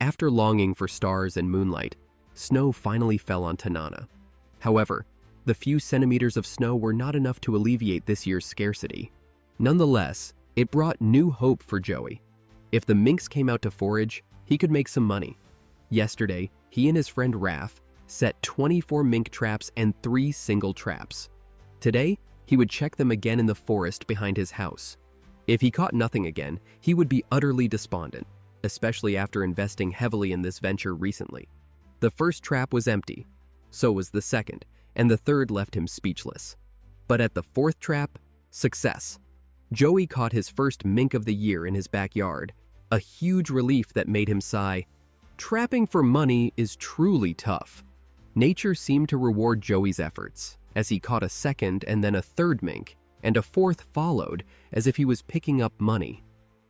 After longing for stars and moonlight, snow finally fell on Tanana. However, the few centimeters of snow were not enough to alleviate this year's scarcity. Nonetheless, it brought new hope for Joey. If the minks came out to forage, he could make some money. Yesterday, he and his friend Raph set 24 mink traps and 3 single traps. Today, he would check them again in the forest behind his house. If he caught nothing again, he would be utterly despondent, especially after investing heavily in this venture recently. The first trap was empty, so was the second, and the third left him speechless. But at the fourth trap, success. Joey caught his first mink of the year in his backyard, a huge relief that made him sigh. Trapping for money is truly tough. Nature seemed to reward Joey's efforts, as he caught a second and then a third mink, and a fourth followed, as if he was picking up money.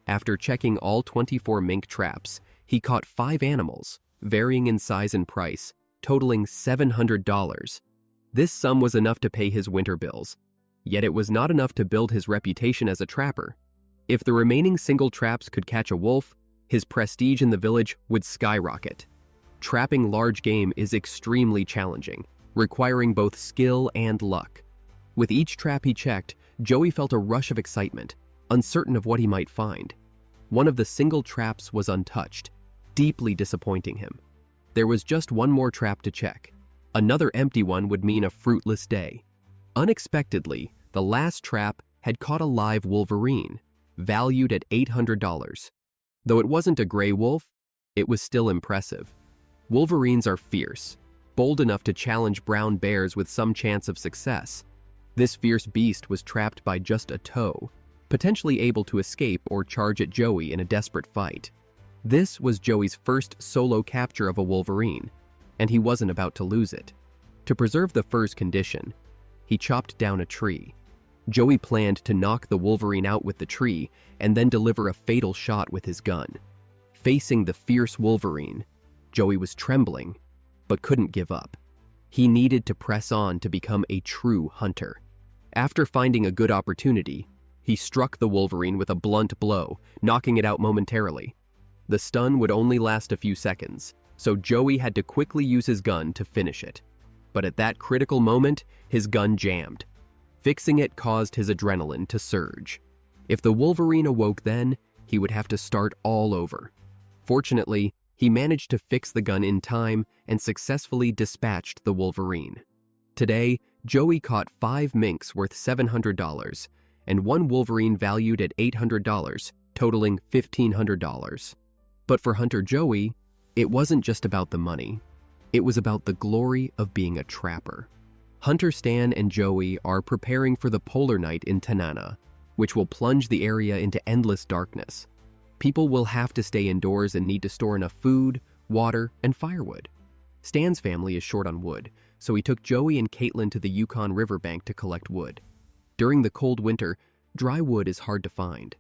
After checking all 24 mink traps, he caught 5 animals, varying in size and price, totaling $700. This sum was enough to pay his winter bills, yet it was not enough to build his reputation as a trapper. If the remaining single traps could catch a wolf, his prestige in the village would skyrocket. Trapping large game is extremely challenging, requiring both skill and luck. With each trap he checked, Joey felt a rush of excitement, uncertain of what he might find. One of the single traps was untouched, deeply disappointing him. There was just one more trap to check. Another empty one would mean a fruitless day. Unexpectedly, the last trap had caught a live wolverine, valued at $800. Though it wasn't a gray wolf, it was still impressive. Wolverines are fierce, bold enough to challenge brown bears with some chance of success. This fierce beast was trapped by just a toe, potentially able to escape or charge at Joey in a desperate fight. This was Joey's first solo capture of a wolverine, and he wasn't about to lose it. To preserve the fur's condition, he chopped down a tree. Joey planned to knock the wolverine out with the tree and then deliver a fatal shot with his gun. Facing the fierce wolverine, Joey was trembling, but couldn't give up. He needed to press on to become a true hunter. After finding a good opportunity, he struck the wolverine with a blunt blow, knocking it out momentarily. The stun would only last a few seconds, so Joey had to quickly use his gun to finish it. But at that critical moment, his gun jammed. Fixing it caused his adrenaline to surge. If the wolverine awoke then, he would have to start all over. Fortunately, he managed to fix the gun in time and successfully dispatched the wolverine. Today, Joey caught 5 minks worth $700 and 1 wolverine valued at $800, totaling $1,500. But for Hunter Joey, it wasn't just about the money. It was about the glory of being a trapper. Hunter Stan and Joey are preparing for the polar night in Tanana, which will plunge the area into endless darkness. People will have to stay indoors and need to store enough food, water, and firewood. Stan's family is short on wood, so he took Joey and Caitlin to the Yukon riverbank to collect wood. During the cold winter, dry wood is hard to find.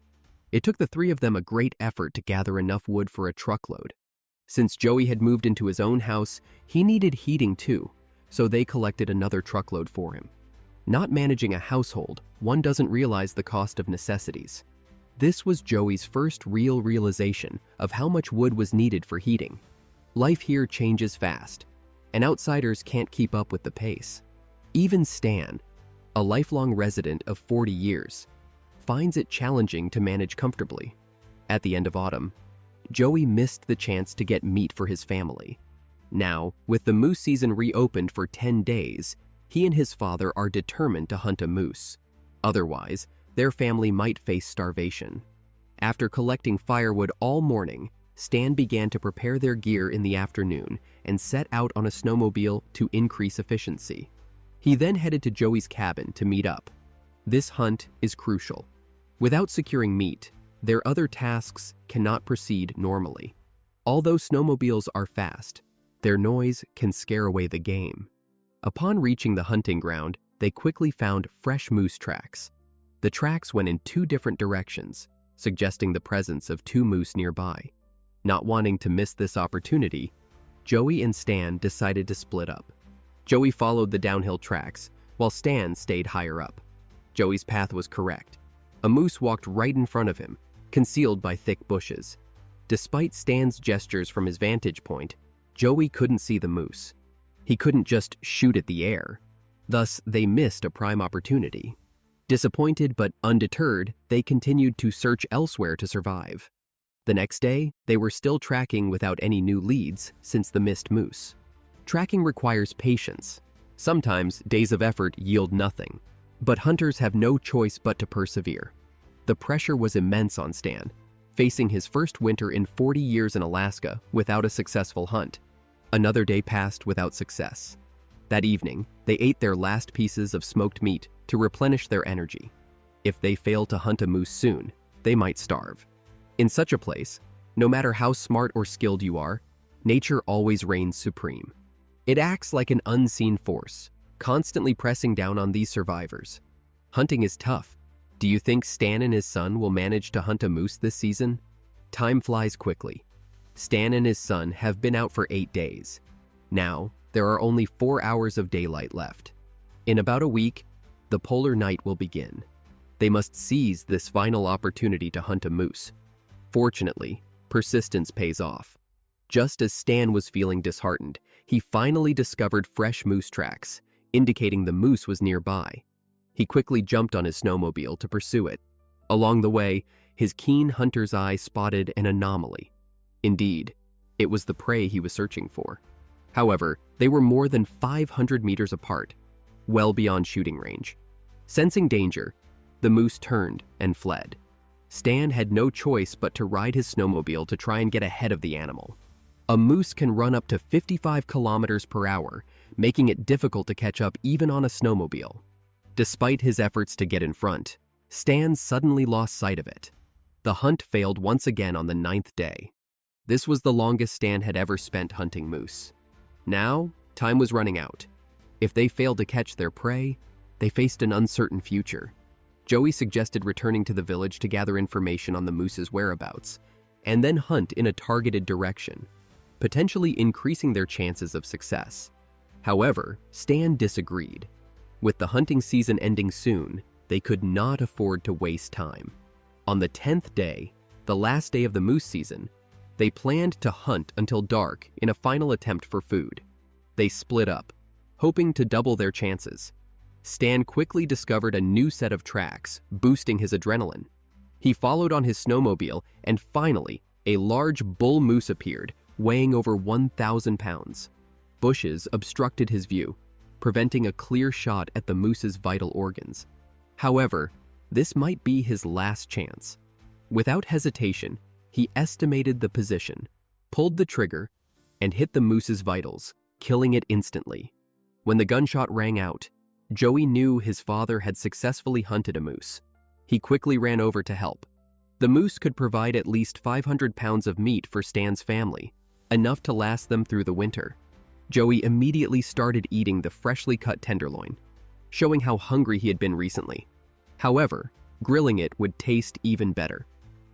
It took the 3 of them a great effort to gather enough wood for a truckload. Since Joey had moved into his own house, he needed heating too, so they collected another truckload for him. Not managing a household, one doesn't realize the cost of necessities. This was Joey's first real realization of how much wood was needed for heating. Life here changes fast, and outsiders can't keep up with the pace. Even Stan, a lifelong resident of 40 years, finds it challenging to manage comfortably. At the end of autumn, Joey missed the chance to get meat for his family. Now, with the moose season reopened for 10 days, he and his father are determined to hunt a moose. Otherwise, their family might face starvation. After collecting firewood all morning, Stan began to prepare their gear in the afternoon and set out on a snowmobile to increase efficiency. He then headed to Joey's cabin to meet up. This hunt is crucial. Without securing meat, their other tasks cannot proceed normally. Although snowmobiles are fast, their noise can scare away the game. Upon reaching the hunting ground, they quickly found fresh moose tracks. The tracks went in 2 different directions, suggesting the presence of 2 moose nearby. Not wanting to miss this opportunity, Joey and Stan decided to split up. Joey followed the downhill tracks, while Stan stayed higher up. Joey's path was correct. A moose walked right in front of him, concealed by thick bushes. Despite Stan's gestures from his vantage point, Joey couldn't see the moose. He couldn't just shoot at the air. Thus, they missed a prime opportunity. Disappointed but undeterred, they continued to search elsewhere to survive. The next day, they were still tracking without any new leads since the missed moose. Tracking requires patience. Sometimes days of effort yield nothing, but hunters have no choice but to persevere. The pressure was immense on Stan, facing his first winter in 40 years in Alaska without a successful hunt. Another day passed without success. That evening, they ate their last pieces of smoked meat to replenish their energy. If they failed to hunt a moose soon, they might starve. In such a place, no matter how smart or skilled you are, nature always reigns supreme. It acts like an unseen force, constantly pressing down on these survivors. Hunting is tough. Do you think Stan and his son will manage to hunt a moose this season? Time flies quickly. Stan and his son have been out for 8 days. Now, there are only 4 hours of daylight left. In about a week, the polar night will begin. They must seize this final opportunity to hunt a moose. Fortunately, persistence pays off. Just as Stan was feeling disheartened, he finally discovered fresh moose tracks, indicating the moose was nearby. He quickly jumped on his snowmobile to pursue it. Along the way, his keen hunter's eye spotted an anomaly. Indeed, it was the prey he was searching for. However, they were more than 500 meters apart, well beyond shooting range. Sensing danger, the moose turned and fled. Stan had no choice but to ride his snowmobile to try and get ahead of the animal. A moose can run up to 55 kilometers per hour, making it difficult to catch up even on a snowmobile. Despite his efforts to get in front, Stan suddenly lost sight of it. The hunt failed once again on the 9th day. This was the longest Stan had ever spent hunting moose. Now, time was running out. If they failed to catch their prey, they faced an uncertain future. Joey suggested returning to the village to gather information on the moose's whereabouts, and then hunt in a targeted direction, potentially increasing their chances of success. However, Stan disagreed. With the hunting season ending soon, they could not afford to waste time. On the 10th day, the last day of the moose season, they planned to hunt until dark in a final attempt for food. They split up, hoping to double their chances. Stan quickly discovered a new set of tracks, boosting his adrenaline. He followed on his snowmobile, and finally, a large bull moose appeared, weighing over 1,000 pounds. Bushes obstructed his view, preventing a clear shot at the moose's vital organs. However, this might be his last chance. Without hesitation, he estimated the position, pulled the trigger, and hit the moose's vitals, killing it instantly. When the gunshot rang out, Joey knew his father had successfully hunted a moose. He quickly ran over to help. The moose could provide at least 500 pounds of meat for Stan's family, enough to last them through the winter. Joey immediately started eating the freshly cut tenderloin, showing how hungry he had been recently. However, grilling it would taste even better.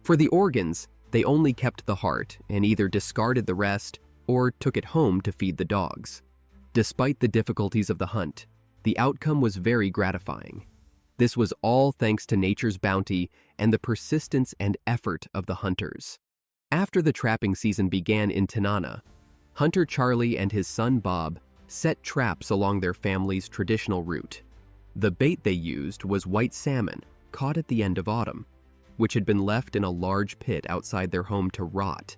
For the organs, they only kept the heart and either discarded the rest or took it home to feed the dogs. Despite the difficulties of the hunt, the outcome was very gratifying. This was all thanks to nature's bounty and the persistence and effort of the hunters. After the trapping season began in Tanana, Hunter Charlie and his son Bob set traps along their family's traditional route. The bait they used was white salmon caught at the end of autumn, which had been left in a large pit outside their home to rot,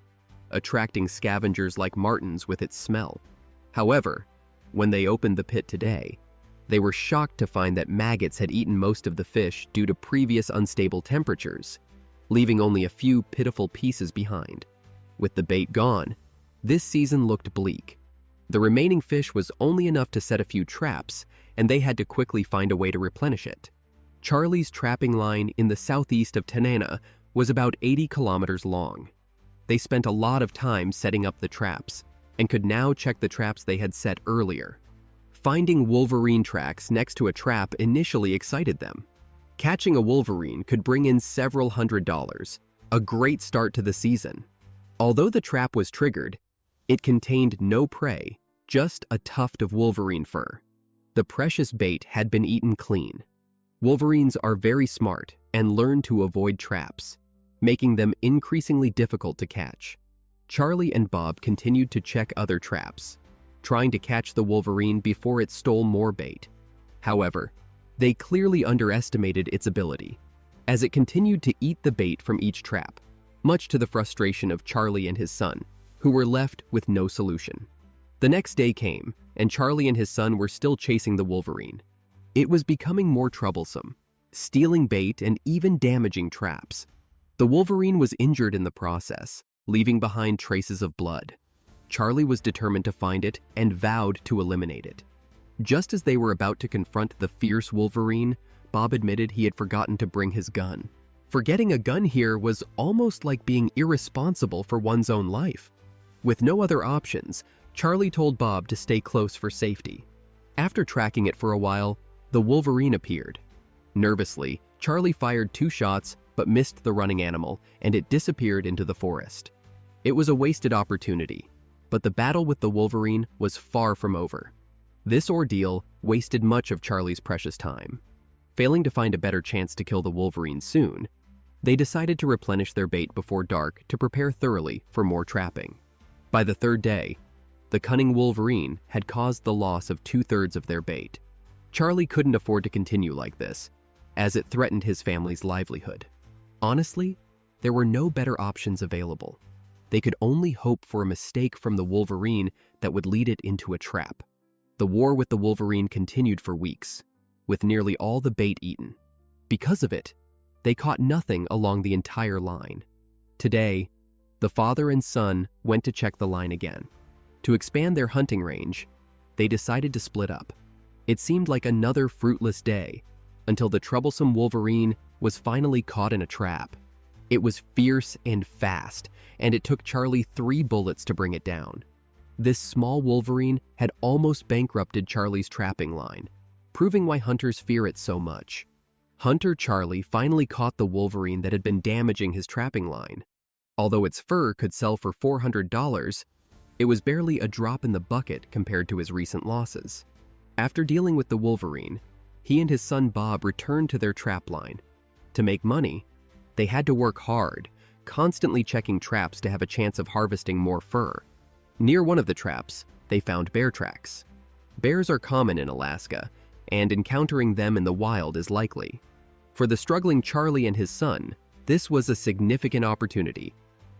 attracting scavengers like martins with its smell. However, when they opened the pit today, they were shocked to find that maggots had eaten most of the fish due to previous unstable temperatures, leaving only a few pitiful pieces behind. With the bait gone, this season looked bleak. The remaining fish was only enough to set a few traps, and they had to quickly find a way to replenish it. Charlie's trapping line in the southeast of Tanana was about 80 kilometers long. They spent a lot of time setting up the traps, and could now check the traps they had set earlier. Finding wolverine tracks next to a trap initially excited them. Catching a wolverine could bring in several $100s, a great start to the season. Although the trap was triggered, it contained no prey, just a tuft of wolverine fur. The precious bait had been eaten clean. Wolverines are very smart and learn to avoid traps. making them increasingly difficult to catch. Charlie and Bob continued to check other traps, trying to catch the wolverine before it stole more bait. However, they clearly underestimated its ability, as it continued to eat the bait from each trap, much to the frustration of Charlie and his son, who were left with no solution. The next day came, and Charlie and his son were still chasing the wolverine. It was becoming more troublesome, stealing bait and even damaging traps. The wolverine was injured in the process, leaving behind traces of blood. Charlie was determined to find it and vowed to eliminate it. Just as they were about to confront the fierce wolverine, Bob admitted he had forgotten to bring his gun. Forgetting a gun here was almost like being irresponsible for one's own life. With no other options, Charlie told Bob to stay close for safety. After tracking it for a while, the wolverine appeared. Nervously, Charlie fired 2 shots but missed the running animal, and it disappeared into the forest. It was a wasted opportunity, but the battle with the wolverine was far from over. This ordeal wasted much of Charlie's precious time. Failing to find a better chance to kill the wolverine soon, they decided to replenish their bait before dark to prepare thoroughly for more trapping. By the 3rd day, the cunning wolverine had caused the loss of 2/3 of their bait. Charlie couldn't afford to continue like this, as it threatened his family's livelihood. Honestly, there were no better options available. They could only hope for a mistake from the wolverine that would lead it into a trap. The war with the wolverine continued for weeks, with nearly all the bait eaten. Because of it, they caught nothing along the entire line. Today, the father and son went to check the line again. To expand their hunting range, they decided to split up. It seemed like another fruitless day, until the troublesome wolverine was finally caught in a trap. It was fierce and fast, and it took Charlie 3 bullets to bring it down. This small wolverine had almost bankrupted Charlie's trapping line, proving why hunters fear it so much. Hunter Charlie finally caught the wolverine that had been damaging his trapping line. Although its fur could sell for $400, it was barely a drop in the bucket compared to his recent losses. After dealing with the wolverine, he and his son Bob returned to their trap line. To make money, they had to work hard, constantly checking traps to have a chance of harvesting more fur. Near one of the traps, they found bear tracks. Bears are common in Alaska, and encountering them in the wild is likely. For the struggling Charlie and his son, this was a significant opportunity.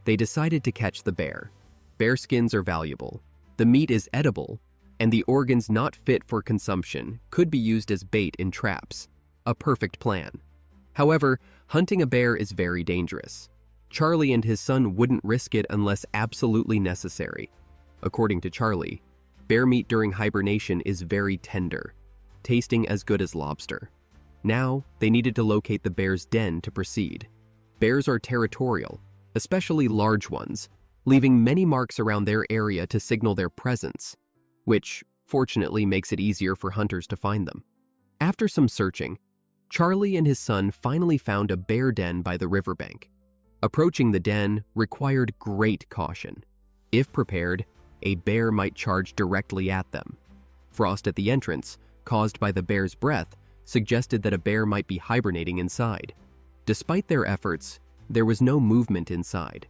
They decided to catch the bear. Bear skins are valuable, the meat is edible, and the organs not fit for consumption could be used as bait in traps. A perfect plan. However, hunting a bear is very dangerous. Charlie and his son wouldn't risk it unless absolutely necessary. According to Charlie, bear meat during hibernation is very tender, tasting as good as lobster. Now, they needed to locate the bear's den to proceed. Bears are territorial, especially large ones, leaving many marks around their area to signal their presence, which, fortunately, makes it easier for hunters to find them. After some searching, Charlie and his son finally found a bear den by the riverbank. Approaching the den required great caution. If prepared, a bear might charge directly at them. Frost at the entrance, caused by the bear's breath, suggested that a bear might be hibernating inside. Despite their efforts, there was no movement inside.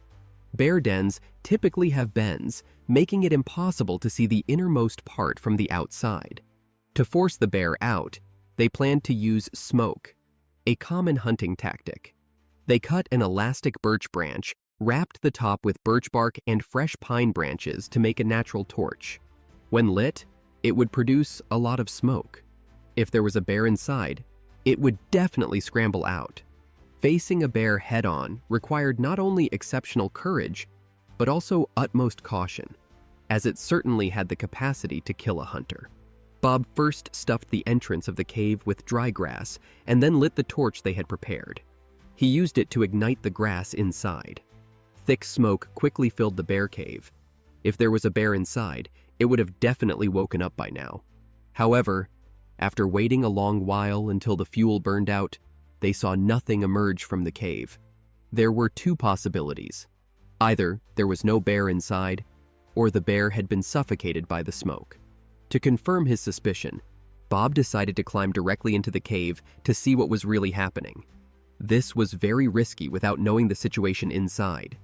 Bear dens typically have bends, making it impossible to see the innermost part from the outside. To force the bear out, they planned to use smoke, a common hunting tactic. They cut an elastic birch branch, wrapped the top with birch bark and fresh pine branches to make a natural torch. When lit, it would produce a lot of smoke. If there was a bear inside, it would definitely scramble out. Facing a bear head-on required not only exceptional courage, but also utmost caution, as it certainly had the capacity to kill a hunter. Bob first stuffed the entrance of the cave with dry grass and then lit the torch they had prepared. He used it to ignite the grass inside. Thick smoke quickly filled the bear cave. If there was a bear inside, it would have definitely woken up by now. However, after waiting a long while until the fuel burned out, they saw nothing emerge from the cave. There were 2 possibilities. Either there was no bear inside, or the bear had been suffocated by the smoke. To confirm his suspicion, Bob decided to climb directly into the cave to see what was really happening. This was very risky without knowing the situation inside.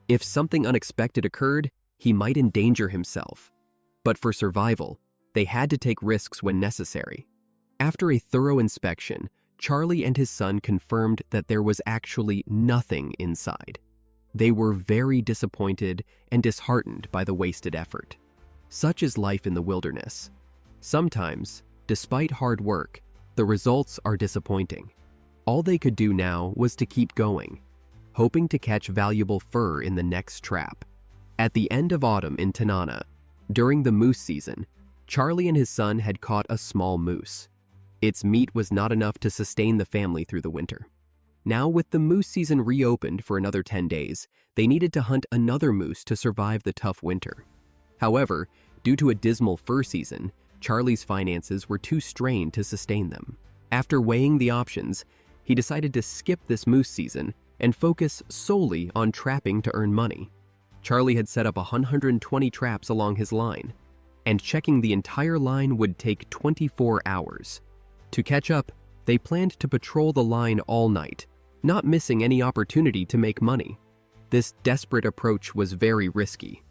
If something unexpected occurred, he might endanger himself. But for survival, they had to take risks when necessary. After a thorough inspection, Charlie and his son confirmed that there was actually nothing inside. They were very disappointed and disheartened by the wasted effort. Such is life in the wilderness. Sometimes, despite hard work, the results are disappointing. All they could do now was to keep going, hoping to catch valuable fur in the next trap. At the end of autumn in Tanana, during the moose season, Charlie and his son had caught a small moose. Its meat was not enough to sustain the family through the winter. Now, with the moose season reopened for another 10 days, they needed to hunt another moose to survive the tough winter. However, due to a dismal fur season, Charlie's finances were too strained to sustain them. After weighing the options, he decided to skip this moose season and focus solely on trapping to earn money. Charlie had set up 120 traps along his line, and checking the entire line would take 24 hours. To catch up, they planned to patrol the line all night, not missing any opportunity to make money. This desperate approach was very risky.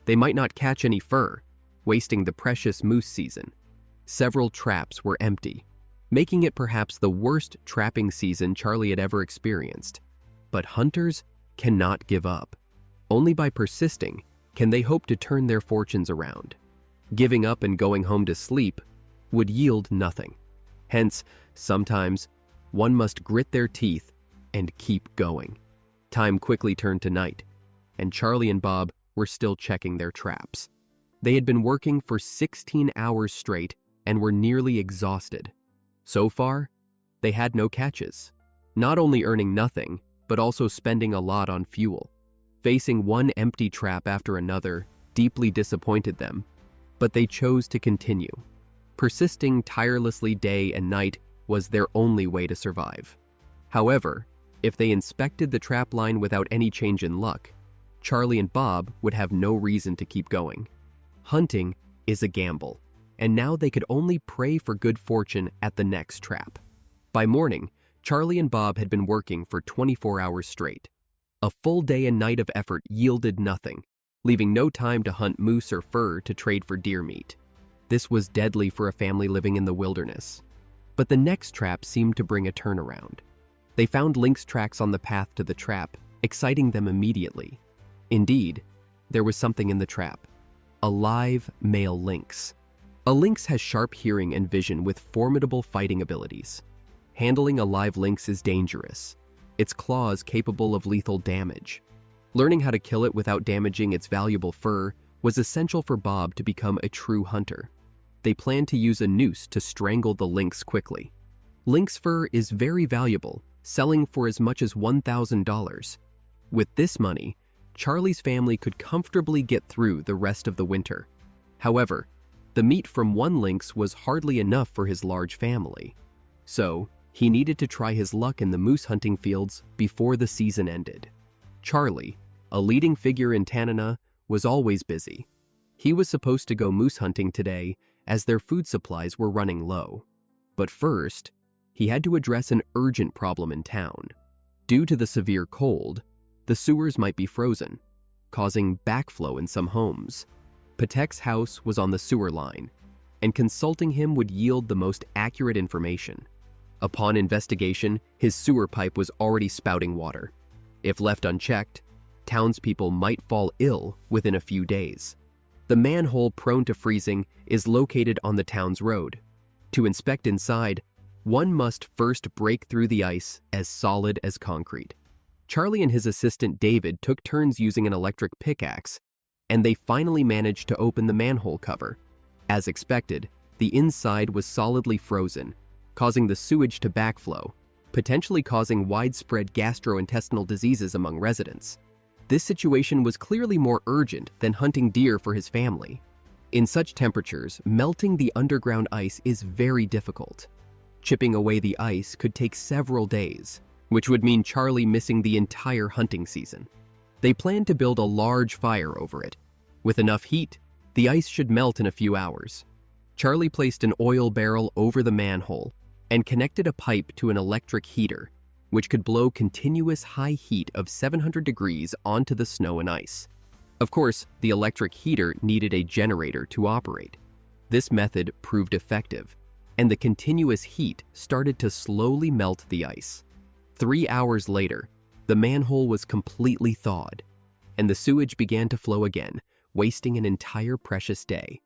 They might not catch any fur, wasting the precious moose season. Several traps were empty, making it perhaps the worst trapping season Charlie had ever experienced. But hunters cannot give up. Only by persisting can they hope to turn their fortunes around. Giving up and going home to sleep would yield nothing. Hence, sometimes one must grit their teeth and keep going. Time quickly turned to night, and Charlie and Bob were still checking their traps. They had been working for 16 hours straight and were nearly exhausted. So far, they had no catches, not only earning nothing, but also spending a lot on fuel. Facing one empty trap after another deeply disappointed them, but they chose to continue. Persisting tirelessly day and night was their only way to survive. However, if they inspected the trap line without any change in luck, Charlie and Bob would have no reason to keep going. Hunting is a gamble, and now they could only pray for good fortune at the next trap. By morning, Charlie and Bob had been working for 24 hours straight. A full day and night of effort yielded nothing, leaving no time to hunt moose or fur to trade for deer meat. This was deadly for a family living in the wilderness. But the next trap seemed to bring a turnaround. They found lynx tracks on the path to the trap, exciting them immediately. Indeed, there was something in the trap. A live male lynx. A lynx has sharp hearing and vision with formidable fighting abilities. Handling a live lynx is dangerous, its claws capable of lethal damage. Learning how to kill it without damaging its valuable fur was essential for Bob to become a true hunter. They planned to use a noose to strangle the lynx quickly. Lynx fur is very valuable, selling for as much as $1,000. With this money, Charlie's family could comfortably get through the rest of the winter. However, the meat from one lynx was hardly enough for his large family. So, he needed to try his luck in the moose hunting fields before the season ended. Charlie, a leading figure in Tanana, was always busy. He was supposed to go moose hunting today as their food supplies were running low. But first, he had to address an urgent problem in town. Due to the severe cold, the sewers might be frozen, causing backflow in some homes. Patek's house was on the sewer line, and consulting him would yield the most accurate information. Upon investigation, his sewer pipe was already spouting water. If left unchecked, townspeople might fall ill within a few days. The manhole prone to freezing is located on the town's road. To inspect inside, one must first break through the ice as solid as concrete. Charlie and his assistant David took turns using an electric pickaxe, and they finally managed to open the manhole cover. As expected, the inside was solidly frozen, causing the sewage to backflow, potentially causing widespread gastrointestinal diseases among residents. This situation was clearly more urgent than hunting deer for his family. In such temperatures, melting the underground ice is very difficult. Chipping away the ice could take several days, which would mean Charlie missing the entire hunting season. They planned to build a large fire over it. With enough heat, the ice should melt in a few hours. Charlie placed an oil barrel over the manhole and connected a pipe to an electric heater, which could blow continuous high heat of 700 degrees onto the snow and ice. Of course, the electric heater needed a generator to operate. This method proved effective, and the continuous heat started to slowly melt the ice. 3 hours later, the manhole was completely thawed, and the sewage began to flow again, wasting an entire precious day.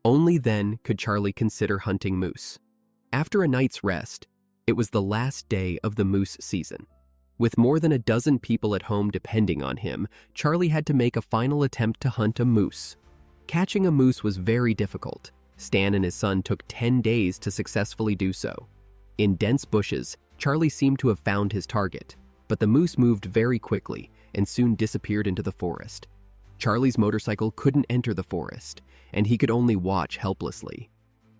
Only then could Charlie consider hunting moose. After a night's rest, it was the last day of the moose season. With more than a dozen people at home depending on him, Charlie had to make a final attempt to hunt a moose. Catching a moose was very difficult. Stan and his son took 10 days to successfully do so. In dense bushes, Charlie seemed to have found his target, but the moose moved very quickly and soon disappeared into the forest. Charlie's motorcycle couldn't enter the forest, and he could only watch helplessly.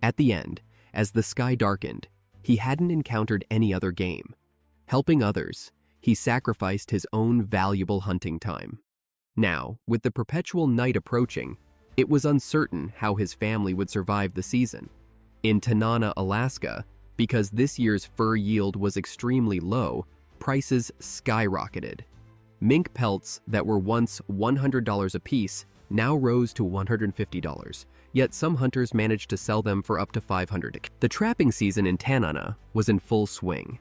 At the end, as the sky darkened, he hadn't encountered any other game. Helping others, he sacrificed his own valuable hunting time. Now, with the perpetual night approaching, it was uncertain how his family would survive the season. In Tanana, Alaska, because this year's fur yield was extremely low, prices skyrocketed. Mink pelts that were once $100 a piece now rose to $150, yet some hunters managed to sell them for up to $500. The trapping season in Tanana was in full swing.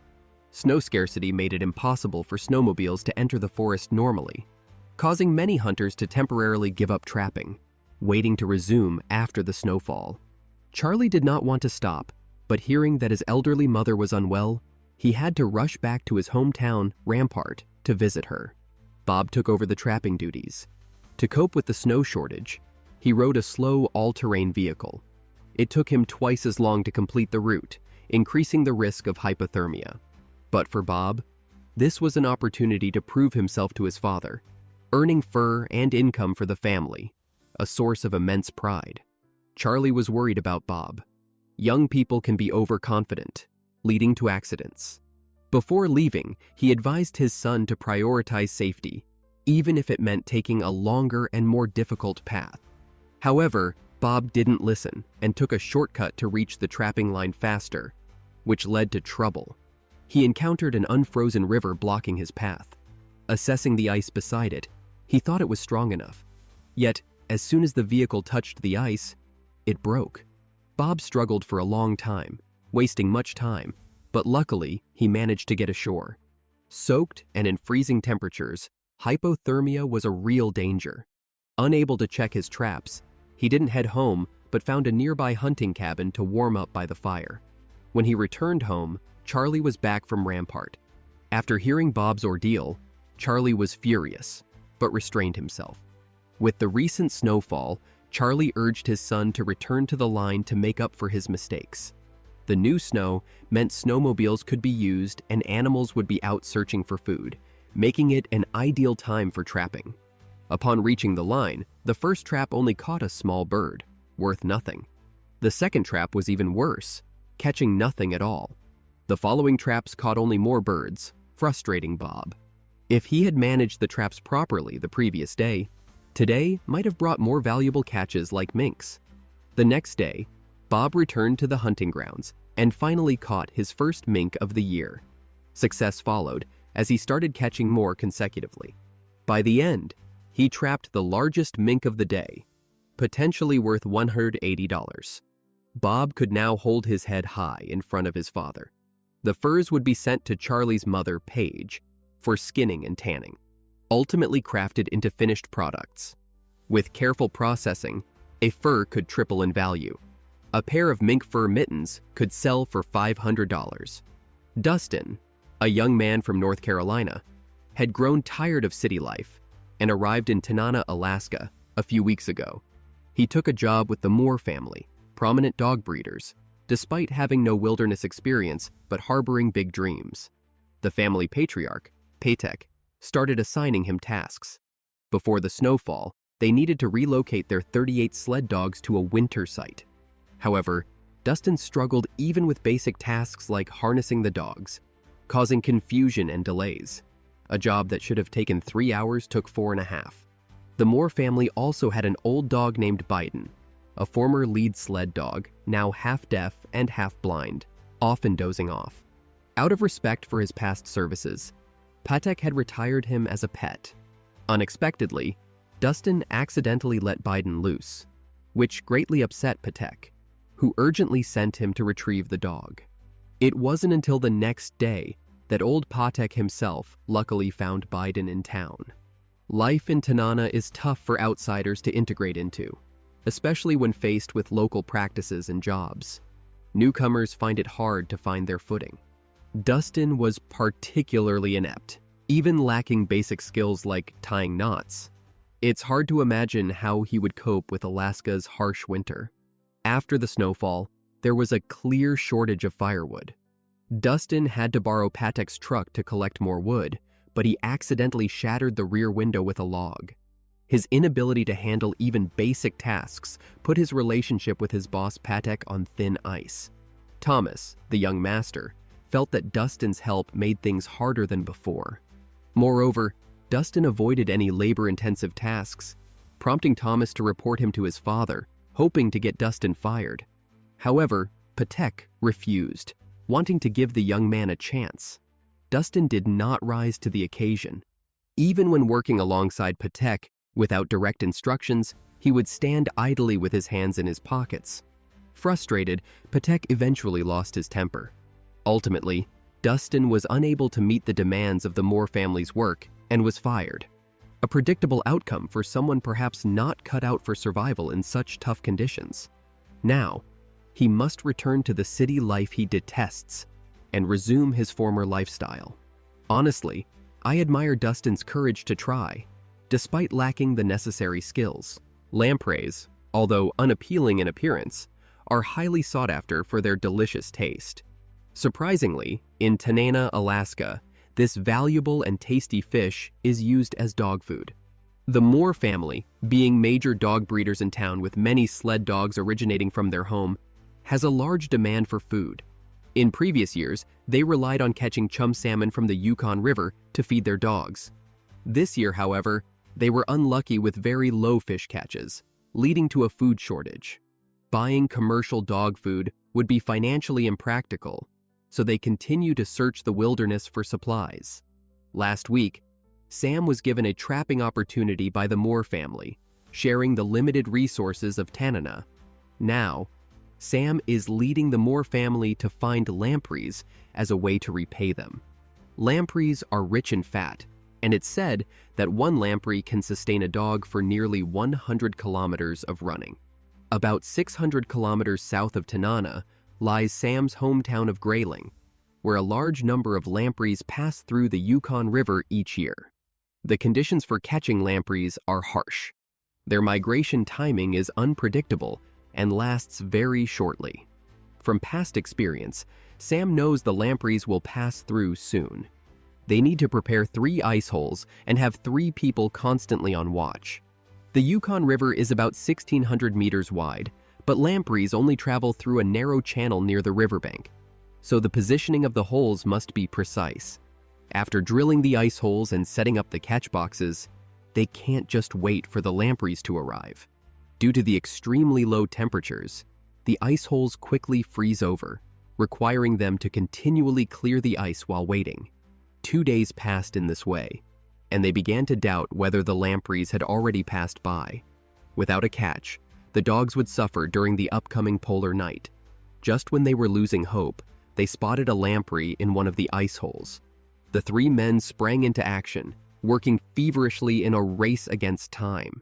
Snow scarcity made it impossible for snowmobiles to enter the forest normally, causing many hunters to temporarily give up trapping, waiting to resume after the snowfall. Charlie did not want to stop, but hearing that his elderly mother was unwell, he had to rush back to his hometown, Rampart, to visit her. Bob took over the trapping duties. To cope with the snow shortage, he rode a slow, all-terrain vehicle. It took him twice as long to complete the route, increasing the risk of hypothermia. But for Bob, this was an opportunity to prove himself to his father, earning fur and income for the family, a source of immense pride. Charlie was worried about Bob. Young people can be overconfident, leading to accidents. Before leaving, he advised his son to prioritize safety, even if it meant taking a longer and more difficult path. However, Bob didn't listen and took a shortcut to reach the trapping line faster, which led to trouble. He encountered an unfrozen river blocking his path. Assessing the ice beside it, he thought it was strong enough. Yet, as soon as the vehicle touched the ice, it broke. Bob struggled for a long time, wasting much time, but luckily he managed to get ashore. Soaked and in freezing temperatures, hypothermia was a real danger. Unable to check his traps, he didn't head home but found a nearby hunting cabin to warm up by the fire. When he returned home, Charlie was back from Rampart. After hearing Bob's ordeal, Charlie was furious, but restrained himself. With the recent snowfall, Charlie urged his son to return to the line to make up for his mistakes. The new snow meant snowmobiles could be used and animals would be out searching for food, making it an ideal time for trapping. Upon reaching the line, the first trap only caught a small bird, worth nothing. The second trap was even worse, catching nothing at all. The following traps caught only more birds, frustrating Bob. If he had managed the traps properly the previous day, today might have brought more valuable catches like minks. The next day, Bob returned to the hunting grounds and finally caught his first mink of the year. Success followed as he started catching more consecutively. By the end, he trapped the largest mink of the day, potentially worth $180. Bob could now hold his head high in front of his father. The furs would be sent to Charlie's mother, Paige, for skinning and tanning, ultimately crafted into finished products. With careful processing, a fur could triple in value. A pair of mink fur mittens could sell for $500. Dustin, a young man from North Carolina, had grown tired of city life and arrived in Tanana, Alaska, a few weeks ago. He took a job with the Moore family, prominent dog breeders, despite having no wilderness experience but harboring big dreams. The family patriarch, Patek, started assigning him tasks. Before the snowfall, they needed to relocate their 38 sled dogs to a winter site. However, Dustin struggled even with basic tasks like harnessing the dogs, causing confusion and delays. A job that should have taken 3 hours took 4.5. The Moore family also had an old dog named Biden, a former lead sled dog, now half-deaf and half-blind, often dozing off. Out of respect for his past services, Patek had retired him as a pet. Unexpectedly, Dustin accidentally let Biden loose, which greatly upset Patek, who urgently sent him to retrieve the dog. It wasn't until the next day that old Patek himself luckily found Biden in town. Life in Tanana is tough for outsiders to integrate into, especially when faced with local practices and jobs. Newcomers find it hard to find their footing. Dustin was particularly inept, even lacking basic skills like tying knots. It's hard to imagine how he would cope with Alaska's harsh winter. After the snowfall, there was a clear shortage of firewood. Dustin had to borrow Patek's truck to collect more wood, but he accidentally shattered the rear window with a log. His inability to handle even basic tasks put his relationship with his boss Patek on thin ice. Thomas, the young master, felt that Dustin's help made things harder than before. Moreover, Dustin avoided any labor-intensive tasks, prompting Thomas to report him to his father, hoping to get Dustin fired. However, Patek refused, wanting to give the young man a chance. Dustin did not rise to the occasion. Even when working alongside Patek, without direct instructions, he would stand idly with his hands in his pockets. Frustrated, Patek eventually lost his temper. Ultimately, Dustin was unable to meet the demands of the Moore family's work and was fired. A predictable outcome for someone perhaps not cut out for survival in such tough conditions. Now, he must return to the city life he detests and resume his former lifestyle. Honestly, I admire Dustin's courage to try, despite lacking the necessary skills. Lampreys, although unappealing in appearance, are highly sought after for their delicious taste. Surprisingly, in Tanana, Alaska, this valuable and tasty fish is used as dog food. The Moore family, being major dog breeders in town with many sled dogs originating from their home, has a large demand for food. In previous years, they relied on catching chum salmon from the Yukon River to feed their dogs. This year, however, they were unlucky with very low fish catches, leading to a food shortage. Buying commercial dog food would be financially impractical, so they continue to search the wilderness for supplies. Last week, Sam was given a trapping opportunity by the Moore family, sharing the limited resources of Tanana. Now, Sam is leading the Moore family to find lampreys as a way to repay them. Lampreys are rich in fat, and it's said that one lamprey can sustain a dog for nearly 100 kilometers of running. About 600 kilometers south of Tanana lies Sam's hometown of Grayling, where a large number of lampreys pass through the Yukon River each year. The conditions for catching lampreys are harsh. Their migration timing is unpredictable and lasts very shortly. From past experience, Sam knows the lampreys will pass through soon. They need to prepare 3 ice holes and have 3 people constantly on watch. The Yukon River is about 1,600 meters wide, but lampreys only travel through a narrow channel near the riverbank, so the positioning of the holes must be precise. After drilling the ice holes and setting up the catch boxes, they can't just wait for the lampreys to arrive. Due to the extremely low temperatures, the ice holes quickly freeze over, requiring them to continually clear the ice while waiting. 2 days passed in this way, and they began to doubt whether the lampreys had already passed by. Without a catch, the dogs would suffer during the upcoming polar night. Just when they were losing hope, they spotted a lamprey in one of the ice holes. The 3 men sprang into action, working feverishly in a race against time.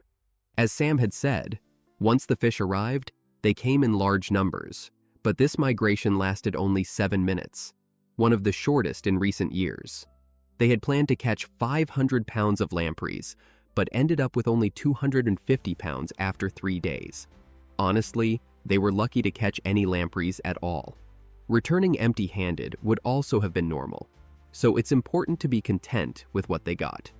As Sam had said, once the fish arrived, they came in large numbers, but this migration lasted only 7 minutes, one of the shortest in recent years. They had planned to catch 500 pounds of lampreys, but ended up with only 250 pounds after 3 days. Honestly, they were lucky to catch any lampreys at all. Returning empty-handed would also have been normal, so it's important to be content with what they got.